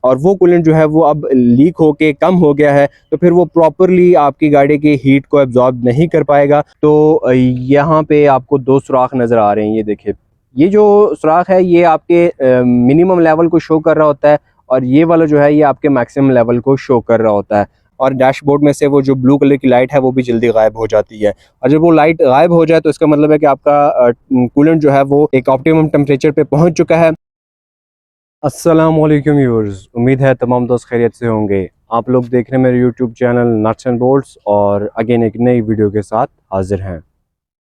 और वो कूलेंट जो है वो अब लीक होके कम हो गया है, तो फिर वो प्रॉपरली आपकी गाड़ी की हीट को एब्जॉर्ब नहीं कर पाएगा। तो यहाँ पे आपको दो सुराख नज़र आ रहे हैं, ये देखिए। ये जो सुराख है ये आपके मिनिमम लेवल को शो कर रहा होता है, और ये वाला जो है ये आपके मैक्सिमम लेवल को शो कर रहा होता है। और डैशबोर्ड में से वो जो ब्लू कलर की लाइट है वो भी जल्दी गायब हो जाती है। और जब वो लाइट गायब हो जाए तो इसका मतलब है कि आपका कूलेंट जो है वो एक ऑप्टिमम टेम्परेचर पे पहुंच चुका है। अस्सलाम वालेकुम व्यूअर्स, उम्मीद है तमाम दोस्त खैरियत से होंगे। आप लोग देख रहे हैं मेरे YouTube channel nuts and bolts, और अगेन एक नई वीडियो के साथ हाजिर हैं।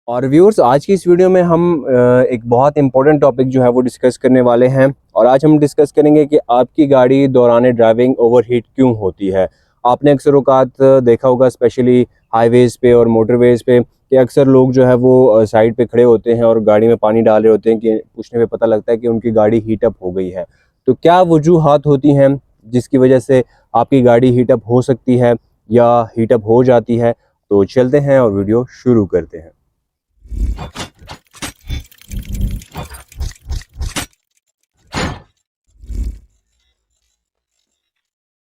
और व्यूअर्स, आज की इस वीडियो में हम एक बहुत इंपॉर्टेंट टॉपिक जो है वो डिस्कस करने वाले हैं। और आज हम डिस्कस करेंगे कि आपकी गाड़ी दौरान ड्राइविंग ओवरहीट क्यों होती है। आपने अक्सर औकात देखा होगा, स्पेशली हाईवेज़ पे और मोटरवेज़ पे, कि अक्सर लोग जो है वो साइड पे खड़े होते हैं और गाड़ी में पानी डाल रहे होते हैं कि पूछने पे पता लगता है कि उनकी गाड़ी हीट अप हो गई है। तो क्या वजूहात होती हैं जिसकी वजह से आपकी गाड़ी हीट अप हो सकती है या हीट अप हो जाती है? तो चलते हैं और वीडियो शुरू करते हैं।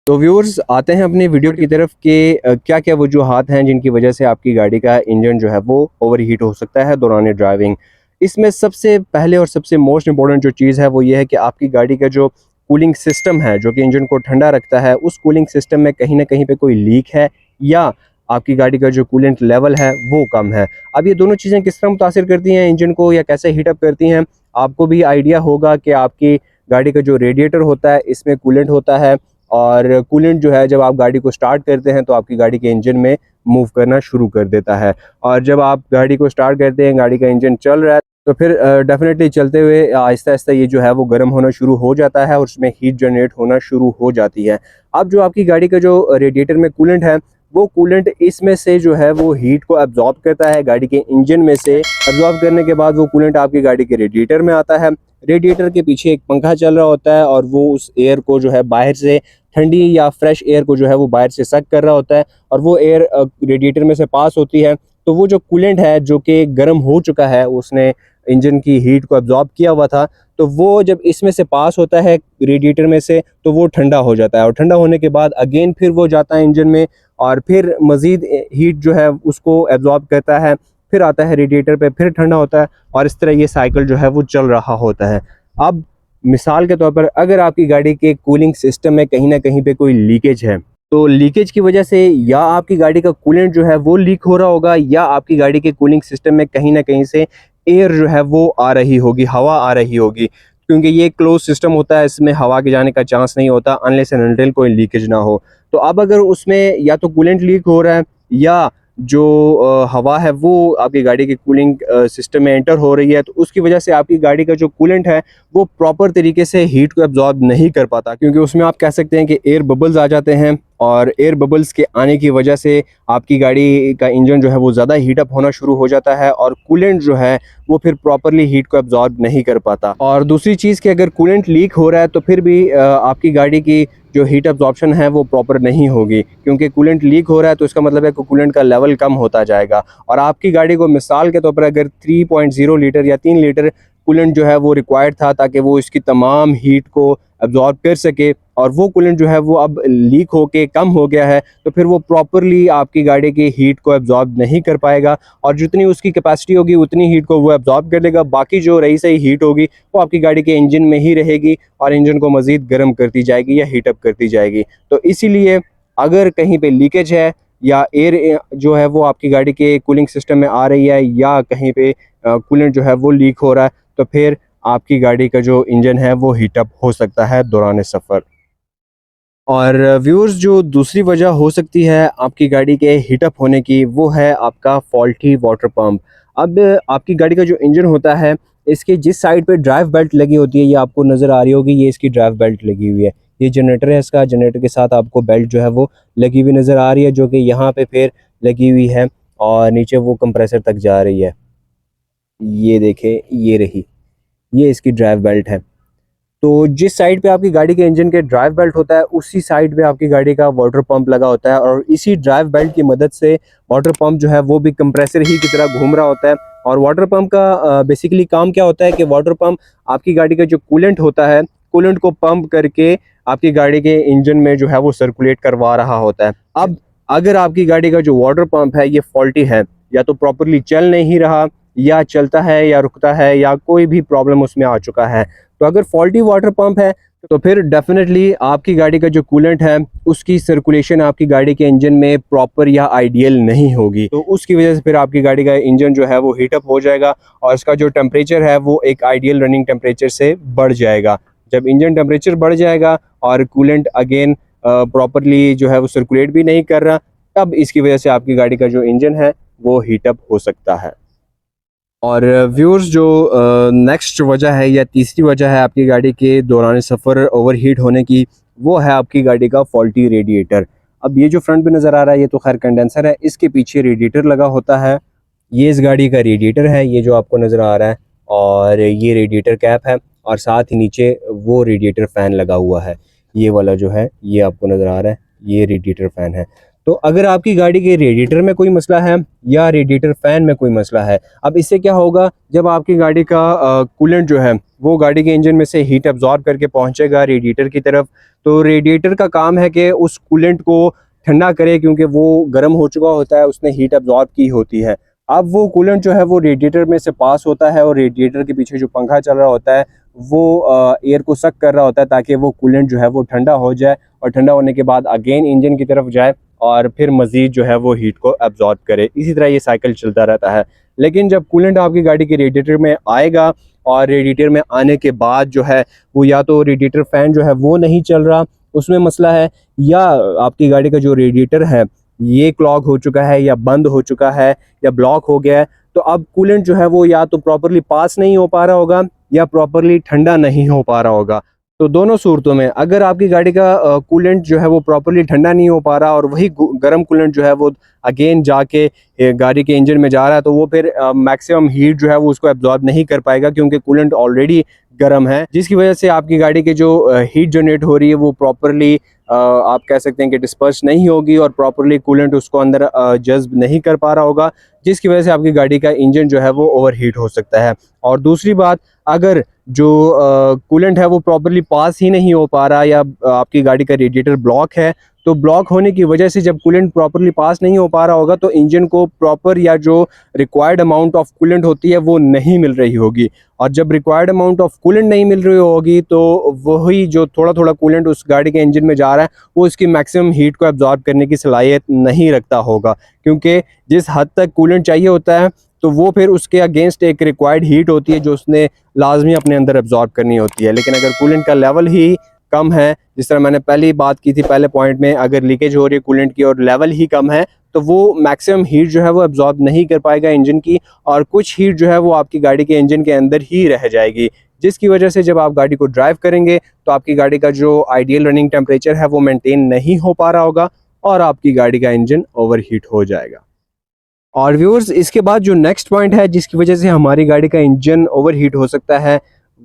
तो व्यूअर्स, आते हैं अपनी वीडियो की तरफ कि क्या क्या वजूहात हैं जिनकी वजह से आपकी गाड़ी का इंजन जो है वो ओवरहीट हो सकता है दौरान ड्राइविंग। इसमें सबसे पहले और सबसे मोस्ट इम्पोर्टेंट जो चीज़ है वो ये है कि आपकी गाड़ी का जो कूलिंग सिस्टम है, जो कि इंजन को ठंडा रखता है, उस कूलिंग सिस्टम में कहीं ना कहीं पे कोई लीक है, या आपकी गाड़ी का जो कूलेंट लेवल है वो कम है। अब ये दोनों चीज़ें किस तरह मुतासिर करती हैं इंजन को, या कैसे हीटअप करती हैं, आपको भी आइडिया होगा कि आपकी गाड़ी का जो रेडिएटर होता है इसमें कूलेंट होता है, और कूलेंट जो है जब आप गाड़ी को स्टार्ट करते हैं तो आपकी गाड़ी के इंजन में मूव करना शुरू कर देता है। और जब आप गाड़ी को स्टार्ट करते हैं, गाड़ी का इंजन चल रहा है, तो फिर डेफिनेटली चलते हुए आहिस्ता आहिस्ता ये जो है वो गर्म होना शुरू हो जाता है और उसमें हीट जनरेट होना शुरू हो जाती है। अब जो आपकी गाड़ी का जो रेडिएटर में कूलेंट है, वो कूलेंट इसमें से जो है वो हीट को एब्जॉर्ब करता है गाड़ी के इंजन में से। एब्जॉर्ब करने के बाद वो कूलेंट आपकी गाड़ी के रेडिएटर में आता है। रेडिएटर के पीछे एक पंखा चल रहा होता है, और वो उस एयर को जो है बाहर से, ठंडी या फ्रेश एयर को जो है वो बाहर से सक कर रहा होता है, और वो एयर रेडिएटर में से पास होती है। तो वो जो कूलेंट है जो कि गर्म हो चुका है, उसने इंजन की हीट को एब्जॉर्ब किया हुआ था, तो वो जब इसमें से पास होता है रेडिएटर में से, तो वो ठंडा हो जाता है, और ठंडा होने के बाद अगेन फिर वो जाता है इंजन में, और फिर मज़ीद हीट जो है उसको एब्जॉर्ब करता है, फिर आता है रेडिएटर पे, फिर ठंडा होता है, और इस तरह ये साइकिल जो है वो चल रहा होता है। अब मिसाल के तौर पर, अगर आपकी गाड़ी के कूलिंग सिस्टम में कहीं ना कहीं पे कोई लीकेज है, तो लीकेज की वजह से या आपकी गाड़ी का कूलेंट जो है वो लीक हो रहा होगा, या आपकी गाड़ी के कूलिंग सिस्टम में कहीं ना कहीं से एयर जो है वो आ रही होगी, हवा आ रही होगी। क्योंकि ये क्लोज सिस्टम होता है, इसमें हवा के जाने का चांस नहीं होता अनलेस एंड अनटिल कोई लीकेज ना हो। तो अब अगर उसमें या तो कूलेंट लीक हो रहा है, या जो हवा है वो आपकी गाड़ी के कूलिंग सिस्टम में एंटर हो रही है, तो उसकी वजह से आपकी गाड़ी का जो कूलेंट है वो प्रॉपर तरीके से हीट को एब्जॉर्ब नहीं कर पाता। क्योंकि उसमें आप कह सकते हैं कि एयर बबल्स आ जाते हैं, और एयर बबल्स के आने की वजह से आपकी गाड़ी का इंजन जो है वो ज़्यादा हीटअप होना शुरू हो जाता है, और कूलेंट जो है वो फिर प्रॉपरली हीट को एब्जॉर्ब नहीं कर पाता। और दूसरी चीज़ कि अगर कूलेंट लीक हो रहा है तो फिर भी आपकी गाड़ी की जो हीट एब्जॉर्प्शन है वो प्रॉपर नहीं होगी, क्योंकि कूलेंट लीक हो रहा है तो इसका मतलब है कि कूलेंट का लेवल कम होता जाएगा। और आपकी गाड़ी को मिसाल के तौर पर अगर 3.0 लीटर या 3 लीटर कूलेंट जो है वो रिक्वायर्ड था ताकि वो इसकी तमाम हीट को एब्जॉर्ब कर सके, और वो कूलेंट जो है वो अब लीक होके कम हो गया है, तो फिर वो प्रॉपरली आपकी गाड़ी की हीट को एब्जॉर्ब नहीं कर पाएगा, और जितनी उसकी कैपेसिटी होगी उतनी हीट को वो एब्जॉर्ब कर लेगा। बाकी जो रही सही हीट होगी वो आपकी गाड़ी के इंजन में ही रहेगी, और इंजन को मज़ीद गर्म करती जाएगी या हीटअप करती जाएगी। तो इसीलिए अगर कहीं पे लीकेज है, या एयर जो है वो आपकी गाड़ी के कूलिंग सिस्टम में आ रही है, या कहीं पे कूलेंट जो है वो लीक हो रहा है, तो फिर आपकी गाड़ी का जो इंजन है वो हीटअप हो सकता है दौरान सफ़र। और व्यूअर्स, जो दूसरी वजह हो सकती है आपकी गाड़ी के हीटअप होने की, वो है आपका फॉल्टी वाटर पंप। अब आपकी गाड़ी का जो इंजन होता है, इसके जिस साइड पे ड्राइव बेल्ट लगी होती है, ये आपको नज़र आ रही होगी, ये इसकी ड्राइव बेल्ट लगी हुई है। ये जनरेटर है, इसका जनरेटर के साथ आपको बेल्ट जो है वो लगी हुई नज़र आ रही है, जो कि यहाँ पे फिर लगी हुई है, और नीचे वो कंप्रेसर तक जा रही है। ये देखें, ये रही, ये इसकी ड्राइव बेल्ट है। तो जिस साइड पे आपकी गाड़ी के इंजन के ड्राइव बेल्ट होता है, उसी साइड पे आपकी गाड़ी का वाटर पंप लगा होता है, और इसी ड्राइव बेल्ट की मदद से वाटर पंप जो है वो भी कंप्रेसर ही की तरह घूम रहा होता है। और वाटर पंप का बेसिकली काम क्या होता है कि वाटर पंप आपकी गाड़ी का जो कूलेंट होता है, कूलेंट को पंप करके आपकी गाड़ी के इंजन में जो है वो सर्कुलेट करवा रहा होता है। अब अगर आपकी गाड़ी का जो वाटर पंप है ये फॉल्टी है, या तो प्रॉपरली चल नहीं रहा, या चलता है या रुकता है, या कोई भी प्रॉब्लम उसमें आ चुका है, तो अगर फॉल्टी वाटर पंप है तो फिर डेफिनेटली आपकी गाड़ी का जो कूलेंट है उसकी सर्कुलेशन आपकी गाड़ी के इंजन में प्रॉपर या आइडियल नहीं होगी। तो उसकी वजह से फिर आपकी गाड़ी का इंजन जो है वो हीटअप हो जाएगा और इसका जो टेम्परेचर है वो एक आइडियल रनिंग टेम्परेचर से बढ़ जाएगा। जब इंजन टेम्परेचर बढ़ जाएगा और कूलेंट अगेन प्रॉपरली जो है वो सर्कुलेट भी नहीं कर रहा, तब इसकी वजह से आपकी गाड़ी का जो इंजन है वो हीटअप हो सकता है। और व्यूअर्स, जो नेक्स्ट वजह है या तीसरी वजह है आपकी गाड़ी के दौरान सफ़र ओवरहीट होने की, वो है आपकी गाड़ी का फॉल्टी रेडिएटर। अब ये जो फ्रंट पे नज़र आ रहा है ये तो खैर कंडेंसर है, इसके पीछे रेडिएटर लगा होता है। ये इस गाड़ी का रेडिएटर है, ये जो आपको नज़र आ रहा है, और ये रेडिएटर कैप है, और साथ ही नीचे वो रेडिएटर फ़ैन लगा हुआ है। ये वाला जो है ये आपको नज़र आ रहा है, ये रेडिएटर फ़ैन है। तो अगर आपकी गाड़ी के रेडिएटर में कोई मसला है या रेडिएटर फ़ैन में कोई मसला है, अब इससे क्या होगा, जब आपकी गाड़ी का कूलेंट जो है वो गाड़ी के इंजन में से हीट अब्जॉर्ब करके पहुंचेगा रेडिएटर की तरफ, तो रेडिएटर का काम है कि उस कूलेंट को ठंडा करे, क्योंकि वो गर्म हो चुका होता है, उसने हीट अब्जॉर्ब की होती है। अब वो कूलेंट जो है वो रेडिएटर में से पास होता है, और रेडिएटर के पीछे जो पंखा चल रहा होता है वो एयर को सक कर रहा होता है, ताकि वो कूलेंट जो है वो ठंडा हो जाए, और ठंडा होने के बाद अगेन इंजन की तरफ जाए और फिर मज़ीद जो है वो हीट को एब्जॉर्ब करे। इसी तरह ये साइकिल चलता रहता है। लेकिन जब कूलेंट आपकी गाड़ी के रेडिएटर में आएगा, और रेडिएटर में आने के बाद जो है वो या तो रेडिएटर फ़ैन जो है वो नहीं चल रहा, उसमें मसला है, या आपकी गाड़ी का जो रेडिएटर है ये क्लॉग हो चुका है, या बंद हो चुका है, या ब्लॉक हो गया है, तो अब कूलेंट जो है वो या तो प्रॉपरली पास नहीं हो पा रहा होगा, या प्रॉपरली ठंडा नहीं हो पा रहा होगा। तो दोनों सूरतों में अगर आपकी गाड़ी का कूलेंट जो है वो प्रॉपरली ठंडा नहीं हो पा रहा, और वही गर्म कूलेंट जो है वो अगेन जाके गाड़ी के इंजन में जा रहा है, तो वो फिर मैक्सिमम हीट जो है वो उसको एब्जॉर्ब नहीं कर पाएगा, क्योंकि कूलेंट ऑलरेडी गर्म है, जिसकी वजह से आपकी गाड़ी की जो हीट जनरेट हो रही है वो प्रॉपरली आप कह सकते हैं कि डिस्पर्स नहीं होगी, और प्रॉपरली कूलेंट उसको अंदर जज्ब नहीं कर पा रहा होगा, जिसकी वजह से आपकी गाड़ी का इंजन जो है वो ओवरहीट हो सकता है। और दूसरी बात, अगर जो कूलेंट है वो प्रॉपरली पास ही नहीं हो पा रहा, या आपकी गाड़ी का रेडिएटर ब्लॉक है, तो ब्लॉक होने की वजह से जब कूलेंट प्रॉपरली पास नहीं हो पा रहा होगा, तो इंजन को प्रॉपर या जो रिक्वायर्ड अमाउंट ऑफ कूलेंट होती है वो नहीं मिल रही होगी, और जब रिक्वायर्ड अमाउंट ऑफ कूलेंट नहीं मिल रही होगी, तो वही जो थोड़ा थोड़ा कूलेंट उस गाड़ी के इंजन में जा रहा है वो इसकी मैक्सिमम हीट को एब्जॉर्ब करने की सलाहियत नहीं रखता होगा, क्योंकि जिस हद तक कूलेंट चाहिए होता है तो वो फिर उसके अगेंस्ट एक रिक्वायर्ड हीट होती है जो उसने लाजमी अपने अंदर एब्जॉर्ब करनी होती है। लेकिन अगर कूलेंट का लेवल ही कम है, जिस तरह मैंने पहले बात की थी पहले पॉइंट में, अगर लीकेज हो रही है कूलेंट की और लेवल ही कम है, तो वो मैक्सिमम हीट जो है वो एब्जॉर्ब नहीं कर पाएगा इंजन की, और कुछ हीट जो है वो आपकी गाड़ी के इंजन के अंदर ही रह जाएगी, जिसकी वजह से जब आप गाड़ी को ड्राइव करेंगे तो आपकी गाड़ी का जो आइडियल रनिंग टेम्परेचर है वो मेंटेन नहीं हो पा रहा होगा, और आपकी गाड़ी का इंजन ओवरहीट हो जाएगा। और व्यूअर्स, इसके बाद जो नेक्स्ट पॉइंट है जिसकी वजह से हमारी गाड़ी का इंजन ओवरहीट हो सकता है,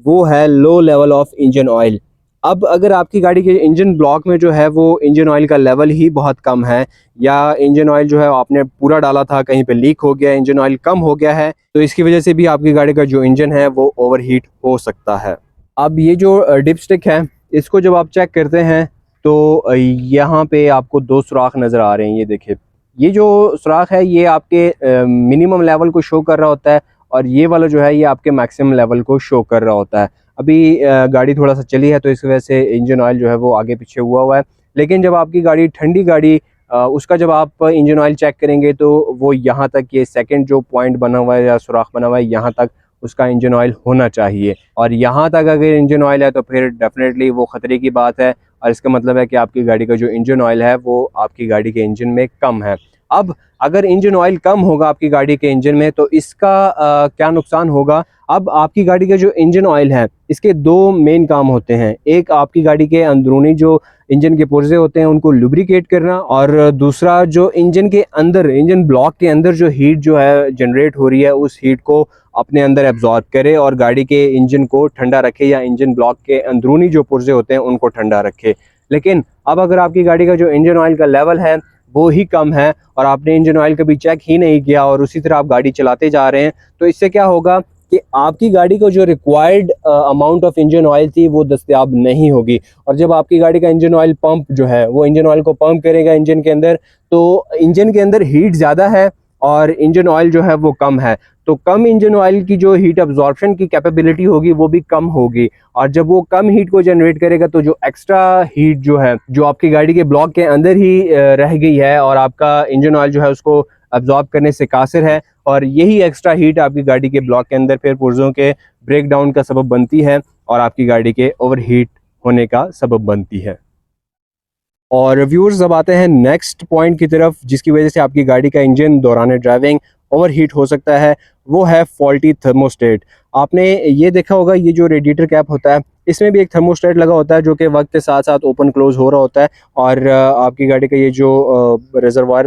वो है low level of engine oil. अब अगर आपकी गाड़ी के इंजन ब्लॉक में जो है वो इंजन ऑयल का लेवल ही बहुत कम है, या इंजन ऑयल जो है आपने पूरा डाला था कहीं पे लीक हो गया, इंजन ऑयल कम हो गया है, तो इसकी वजह से भी आपकी गाड़ी का जो इंजन है वो ओवरहीट हो सकता है। अब ये जो डिप स्टिक है, इसको जब आप चेक करते हैं तो यहाँ पे आपको दो सुराख नज़र आ रहे हैं। ये देखिए, ये जो सुराख है ये आपके मिनिमम लेवल को शो कर रहा होता है, और ये वाला जो है ये आपके मैक्सिमम लेवल को शो कर रहा होता है। अभी गाड़ी थोड़ा सा चली है तो इस वजह से इंजन ऑयल जो है वो आगे पीछे हुआ है, लेकिन जब आपकी गाड़ी ठंडी गाड़ी उसका जब आप इंजन ऑयल चेक करेंगे तो वो यहाँ तक, ये सेकंड जो पॉइंट बना हुआ है या सुराख बना हुआ है, यहाँ तक उसका इंजन ऑयल होना चाहिए, और यहाँ तक अगर इंजन ऑयल है तो फिर डेफिनेटली वो ख़तरे की बात है, और इसका मतलब है कि आपकी गाड़ी का जो इंजन ऑयल है वो आपकी गाड़ी के इंजन में कम है। अब अगर इंजन ऑयल कम होगा आपकी गाड़ी के इंजन में तो इसका क्या नुकसान होगा। अब आपकी गाड़ी का जो इंजन ऑयल है इसके दो मेन काम होते हैं, एक आपकी गाड़ी के अंदरूनी जो इंजन के पुर्जे होते हैं उनको लुब्रिकेट करना, और दूसरा जो इंजन के अंदर, इंजन ब्लॉक के अंदर जो हीट जो है जनरेट हो रही है उस हीट को अपने अंदर एब्जॉर्ब करे और गाड़ी के इंजन को ठंडा रखे, या इंजन ब्लॉक के अंदरूनी जो पुर्जे होते हैं उनको ठंडा रखे। लेकिन अब अगर आपकी गाड़ी का जो इंजन ऑयल का लेवल है वो ही कम है, और आपने इंजन ऑयल कभी चेक ही नहीं किया और उसी तरह आप गाड़ी चलाते जा रहे हैं, तो इससे क्या होगा कि आपकी गाड़ी को जो required amount of engine oil थी वो दस्तयाब नहीं होगी। और जब आपकी गाड़ी का इंजन ऑयल पंप जो है वो इंजन ऑयल को पंप करेगा इंजन के अंदर, तो इंजन के अंदर हीट ज़्यादा है और इंजन ऑयल जो है वो कम है, तो कम इंजन ऑयल की जो हीट अब्जॉर्प्शन की कैपेबिलिटी होगी वो भी कम होगी। और जब वो कम हीट को जनरेट करेगा तो जो एक्स्ट्रा हीट जो है जो आपकी गाड़ी के ब्लॉक के अंदर ही रह गई है और आपका इंजन ऑयल जो है उसको अब्जॉर्ब करने से कासिर है, और यही एक्स्ट्रा हीट आपकी गाड़ी के ब्लॉक के अंदर फिर पुर्जों के ब्रेक डाउन का सबब बनती है और आपकी गाड़ी के ओवर हीट होने का सबब बनती है। और व्यूअर्स अब आते हैं नेक्स्ट पॉइंट की तरफ जिसकी वजह से आपकी गाड़ी का इंजन दौरान ड्राइविंग ओवर हीट हो सकता है, वो है फॉल्टी थर्मोस्टेट। आपने ये देखा होगा, ये जो रेडिएटर कैप होता है इसमें भी एक थर्मोस्टेट लगा होता है जो कि वक्त के साथ साथ ओपन क्लोज हो रहा होता है, और आपकी गाड़ी का ये जो रिजर्वायर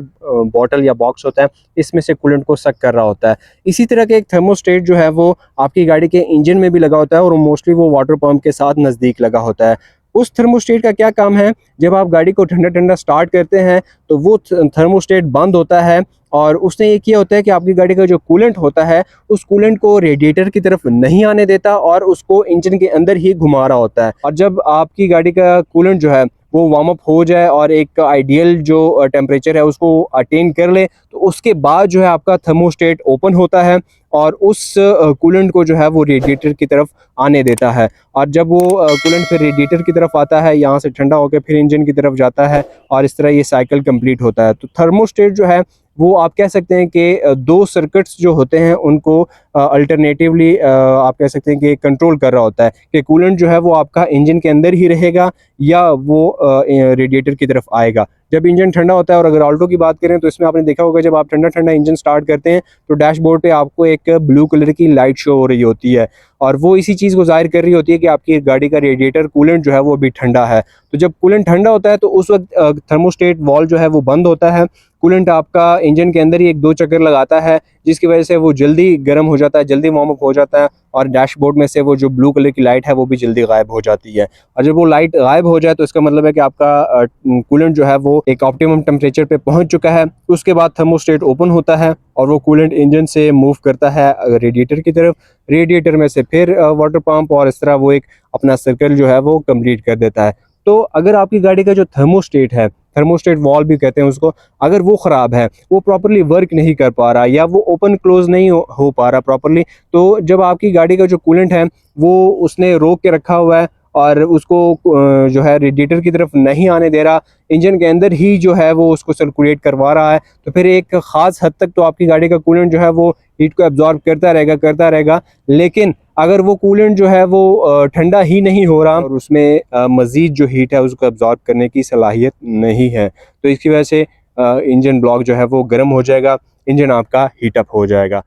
बॉटल या बॉक्स होता है इसमें से कूलेंट को सक कर रहा होता है। इसी तरह के एक थर्मोस्टेट जो है वो आपकी गाड़ी के इंजन में भी लगा होता है और मोस्टली वो वाटर पंप के साथ नज़दीक लगा होता है। उस थर्मोस्टेट का क्या काम है, जब आप गाड़ी को ठंडा ठंडा स्टार्ट करते हैं तो वो थर्मोस्टेट बंद होता है और उसने ये किया होता है कि आपकी गाड़ी का जो कूलेंट होता है उस कूलेंट को रेडिएटर की तरफ नहीं आने देता और उसको इंजन के अंदर ही घुमा रहा होता है। और जब आपकी गाड़ी का कूलेंट जो है वो वार्म अप हो जाए और एक आइडियल जो टेम्परेचर है उसको अटेन कर ले, तो उसके बाद जो है आपका थर्मोस्टेट ओपन होता है और उस कूलेंट को जो है वो रेडिएटर की तरफ आने देता है। और जब वो कूलेंट फिर रेडिएटर की तरफ आता है, यहाँ से ठंडा होकर फिर इंजन की तरफ जाता है और इस तरह ये साइकिल कंप्लीट होता है। तो थर्मोस्टेट जो है वो आप कह सकते हैं कि दो सर्किट्स जो होते हैं उनको अल्टरनेटिवली आप कह सकते हैं कि कंट्रोल कर रहा होता है कि कूलेंट जो है वो आपका इंजन के अंदर ही रहेगा या वो रेडिएटर की तरफ आएगा। जब इंजन ठंडा होता है, और अगर ऑल्टो की बात करें तो इसमें आपने देखा होगा जब आप ठंडा ठंडा इंजन स्टार्ट करते हैं तो डैशबोर्ड पे आपको एक ब्लू कलर की लाइट शो हो रही होती है और वो इसी चीज़ को जाहिर कर रही होती है कि आपकी गाड़ी का रेडिएटर कूलेंट जो है वो भी ठंडा है। तो जब कूलेंट ठंडा होता है तो उस वक्त थर्मोस्टेट वॉल्व जो है वो बंद होता है, कूलेंट आपका इंजन के अंदर ही एक दो चक्कर लगाता है जिसकी वजह से वो जल्दी गर्म हो जाता है, जल्दी वार्म अप हो जाता है और डैशबोर्ड में से वो जो ब्लू कलर की लाइट है वो भी जल्दी गायब हो जाती है। और जब वो लाइट गायब हो जाए तो इसका मतलब है कि आपका कूलेंट जो है वो एक ऑप्टिमम टेम्परेचर पे पहुंच चुका है। उसके बाद थर्मोस्टेट ओपन होता है और वो कूलेंट इंजन से मूव करता है रेडिएटर की तरफ, रेडिएटर में से फिर वाटर पंप, और इस तरह वो एक अपना सर्कल जो है वो कंप्लीट कर देता है। तो अगर आपकी गाड़ी का जो थर्मोस्टेट है, थर्मोस्टेट वॉल्व भी कहते हैं उसको, अगर वो ख़राब है, वो प्रॉपरली वर्क नहीं कर पा रहा या वो ओपन क्लोज नहीं हो पा रहा प्रॉपरली, तो जब आपकी गाड़ी का जो कूलेंट है वो उसने रोक के रखा हुआ है और उसको जो है रेडिएटर की तरफ नहीं आने दे रहा, इंजन के अंदर ही जो है वो उसको सर्कुलेट करवा रहा है, तो फिर एक ख़ास हद तक तो आपकी गाड़ी का कूलेंट जो है वो हीट को एब्जॉर्ब करता रहेगा। लेकिन अगर वो कूलेंट जो है वो ठंडा ही नहीं हो रहा और उसमें मज़ीद जो हीट है उसको एब्जॉर्ब करने की सलाहियत नहीं है, तो इसकी वजह से इंजन ब्लॉक जो है वो गर्म हो जाएगा, इंजन आपका हीटअप हो जाएगा।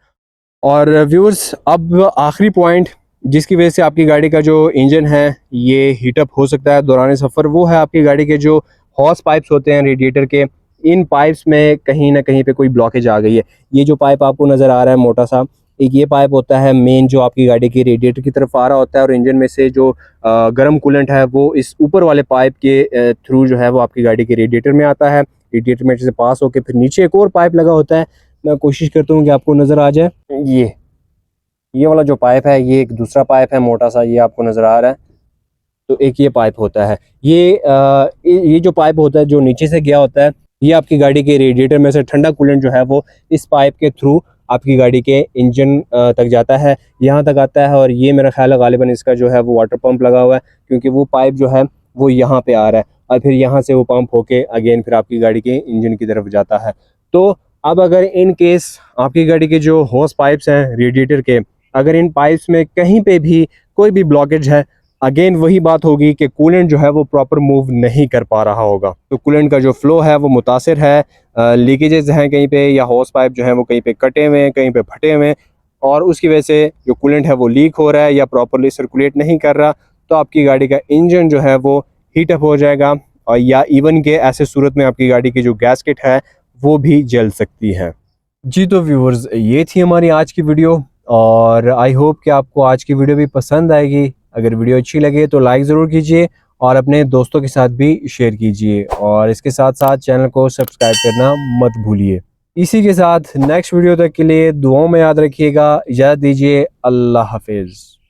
और व्यूअर्स अब आखिरी पॉइंट जिसकी वजह से आपकी गाड़ी का जो इंजन है ये हीटअप हो सकता है दौरान सफ़र, वो है आपकी गाड़ी के जो हॉर्स पाइप्स होते हैं रेडिएटर के, इन पाइप्स में कहीं ना कहीं पे कोई ब्लॉकेज आ गई है। ये जो पाइप आपको नज़र आ रहा है मोटा सा, एक ये पाइप होता है मेन जो आपकी गाड़ी के रेडिएटर की तरफ आ रहा होता है और इंजन में से जो गर्म कूलेंट है वो इस ऊपर वाले पाइप के थ्रू जो है वो आपकी गाड़ी के रेडिएटर में आता है, रेडिएटर में से पास होकर फिर नीचे एक और पाइप लगा होता है। मैं कोशिश करता हूँ कि आपको नज़र आ जाए, ये वाला जो पाइप है ये एक दूसरा पाइप है मोटा सा, ये आपको नज़र आ रहा है। तो एक ये पाइप होता है, ये जो पाइप होता है जो नीचे से गया होता है, ये आपकी गाड़ी के रेडिएटर में से ठंडा कूलेंट जो है वो इस पाइप के थ्रू आपकी गाड़ी के इंजन तक जाता है, यहाँ तक आता है। और ये मेरा ख्याल है गालिबन इसका जो है वो वाटर पंप लगा हुआ है, क्योंकि वो पाइप जो है वो यहाँ पे आ रहा है और फिर यहाँ से वो पंप होके अगेन फिर आपकी गाड़ी के इंजन की तरफ जाता है। तो अब अगर इन केस आपकी गाड़ी के जो हॉर्स पाइप्स हैं रेडिएटर के, अगर इन पाइप्स में कहीं पे भी कोई भी ब्लॉकेज है, अगेन वही बात होगी कि कूलेंट जो है वो प्रॉपर मूव नहीं कर पा रहा होगा, तो कूलेंट का जो फ्लो है वो मुतासिर है, लीकेजेस हैं कहीं पे, या हॉर्स पाइप जो है वो कहीं पे कटे हुए हैं, कहीं पे फटे हुए हैं, और उसकी वजह से जो कूलेंट है वो लीक हो रहा है या प्रॉपरली सर्कुलेट नहीं कर रहा, तो आपकी गाड़ी का इंजन जो है वो हीटअप हो जाएगा, और या इवन के ऐसे सूरत में आपकी गाड़ी की जो गैसकेट है वो भी जल सकती है। जी तो व्यूअर्स, ये थी हमारी आज की वीडियो और आई होप कि आपको आज की वीडियो भी पसंद आएगी। अगर वीडियो अच्छी लगे तो लाइक ज़रूर कीजिए और अपने दोस्तों के साथ भी शेयर कीजिए, और इसके साथ साथ चैनल को सब्सक्राइब करना मत भूलिए। इसी के साथ नेक्स्ट वीडियो तक के लिए दुआओं में याद रखिएगा। इजाज़त दीजिए। अल्लाह हाफिज़।